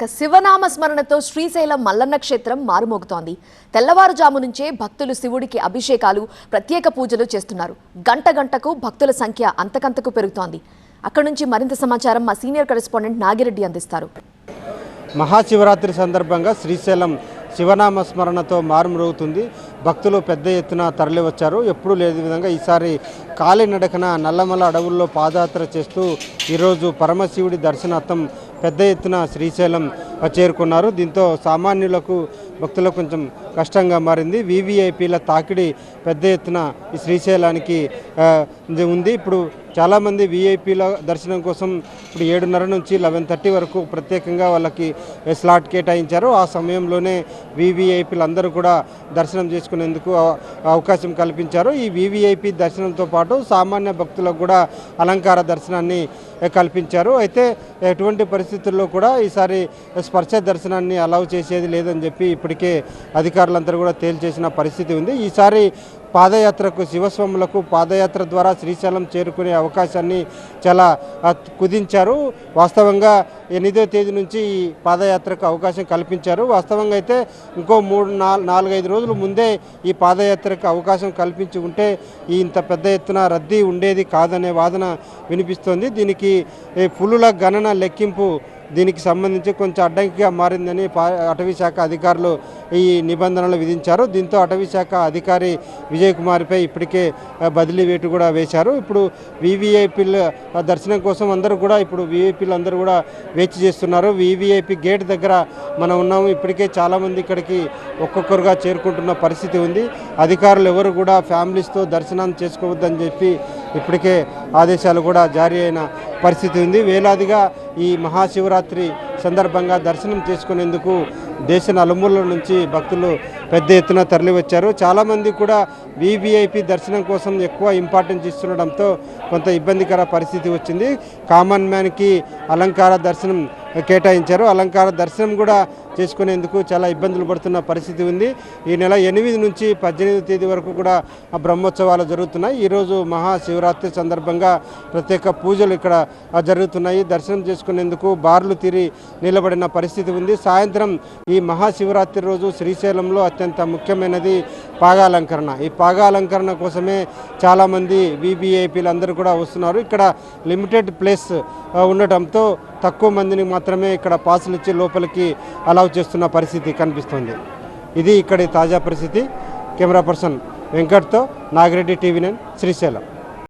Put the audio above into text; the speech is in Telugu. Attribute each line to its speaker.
Speaker 1: శివనామ స్మరణతో శ్రీశైలం మల్లన్న క్షేత్రం మారుమోగుతోంది. తెల్లవారుజాము నుంచే భక్తులు శివుడికి అభిషేకాలు, ప్రత్యేక పూజలు చేస్తున్నారు. గంట గంటకు భక్తుల సంఖ్య అంతకంతకు పెరుగుతోంది. అక్కడి నుంచి మరింత సమాచారం మా సీనియర్ కరెస్పాండెంట్ నాగిరెడ్డి అందిస్తారు.
Speaker 2: మహాశివరాత్రి సందర్భంగా శ్రీశైలం శివనామ స్మరణతో మారుమ్రోగుతుంది. భక్తులు పెద్ద ఎత్తున తరలివచ్చారు. ఎప్పుడూ లేని విధంగా ఈసారి కాలినడకన నల్లమల అడవుల్లో పాదయాత్ర చేస్తూ ఈరోజు పరమశివుడి దర్శనార్థం పెద్ద ఎత్తున శ్రీశైలం చేరుకున్నారు. దీంతో సామాన్యులకు భక్తులకు కొంచెం కష్టంగా మారింది. వీవీఐపీల తాకిడి పెద్ద ఎత్తున ఈ శ్రీశైలానికి ఉంది. ఇప్పుడు చాలామంది వీఐపీల దర్శనం కోసం ఇప్పుడు 7:30 నుంచి 11:30 వరకు ప్రత్యేకంగా వాళ్ళకి స్లాట్ కేటాయించారు. ఆ సమయంలోనే వీవీఐపీలు అందరూ కూడా దర్శనం చేసుకునేందుకు అవకాశం కల్పించారు. ఈ వీవీఐపీ దర్శనంతో పాటు సామాన్య భక్తులకు కూడా అలంకార దర్శనాన్ని కల్పించారు. అయితే ఎటువంటి పరిస్థితుల్లో కూడా ఈసారి స్పర్శ దర్శనాన్ని అలౌ చేసేది లేదని చెప్పి ఇప్పటికే అధికారులందరూ కూడా తేల్చేసిన పరిస్థితి ఉంది. ఈసారి పాదయాత్రకు శివస్వాములకు పాదయాత్ర ద్వారా శ్రీశైలం చేరుకునే అవకాశాన్ని చాలా కుదించారు. వాస్తవంగా 8వ తేదీ నుంచి ఈ పాదయాత్రకు అవకాశం కల్పించారు. వాస్తవంగా అయితే ఇంకో 4-5 రోజుల ముందే ఈ పాదయాత్రకు అవకాశం కల్పించి ఉంటే ఇంత పెద్ద ఎత్తున రద్దీ ఉండేది కాదనే వాదన వినిపిస్తోంది. దీనికి పులుల గణన లెక్కింపు దీనికి సంబంధించి కొంచెం అడ్డంకిగా మారిందని అటవీ శాఖ అధికారులు ఈ నిబంధనలు విధించారు. దీంతో అటవీ శాఖ అధికారి విజయ్ కుమార్పై ఇప్పటికే బదిలీ వేటు కూడా వేశారు. ఇప్పుడు వీవీఐపీల దర్శనం కోసం అందరూ కూడా ఇప్పుడు వీఐపీలు అందరూ కూడా వేచి చేస్తున్నారు. వీవీఐపీ గేట్ దగ్గర మనం ఉన్నాము. ఇప్పటికే చాలామంది ఇక్కడికి ఒక్కొక్కరుగా చేరుకుంటున్న పరిస్థితి ఉంది. అధికారులు ఎవరు కూడా ఫ్యామిలీస్తో దర్శనం చేసుకోవద్దని చెప్పి ఇప్పటికే ఆదేశాలు కూడా జారీ అయిన పరిస్థితి ఉంది. వేలాదిగా ఈ మహాశివరాత్రి సందర్భంగా దర్శనం చేసుకునేందుకు దేశ నలుమూలల నుంచి భక్తులు పెద్ద ఎత్తున తరలివచ్చారు. చాలామంది కూడా వీవీఐపీ దర్శనం కోసం ఎక్కువ ఇంపార్టెన్స్ ఇస్తుండడంతో కొంత ఇబ్బందికర పరిస్థితి వచ్చింది. కామన్ మ్యాన్కి అలంకార దర్శనం కేటాయించారు. అలంకార దర్శనం కూడా చేసుకునేందుకు చాలా ఇబ్బందులు పడుతున్న పరిస్థితి ఉంది. ఈ నెల 8 నుంచి 18వ తేదీ వరకు కూడా బ్రహ్మోత్సవాలు జరుగుతున్నాయి. ఈరోజు మహాశివరాత్రి సందర్భంగా ప్రత్యేక పూజలు ఇక్కడ జరుగుతున్నాయి. దర్శనం చేసుకునేందుకు బార్లు తీరి నిలబడిన పరిస్థితి ఉంది. సాయంత్రం ఈ మహాశివరాత్రి రోజు శ్రీశైలంలో అత్యంత ముఖ్యమైనది పాగాలంకరణ. ఈ పాగాలంకరణ కోసమే చాలామంది వీవీఐపీలు అందరూ కూడా వస్తున్నారు. ఇక్కడ లిమిటెడ్ ప్లేస్ ఉండటంతో తక్కువ మందిని మాత్రమే ఇక్కడ పాసులు ఇచ్చి లోపలికి అలౌ చేస్తున్న పరిస్థితి కనిపిస్తుంది. ఇది ఇక్కడి తాజా పరిస్థితి. కెమెరా పర్సన్ వెంకట్తో నాగిరెడ్డి, TV9 శ్రీశైలం.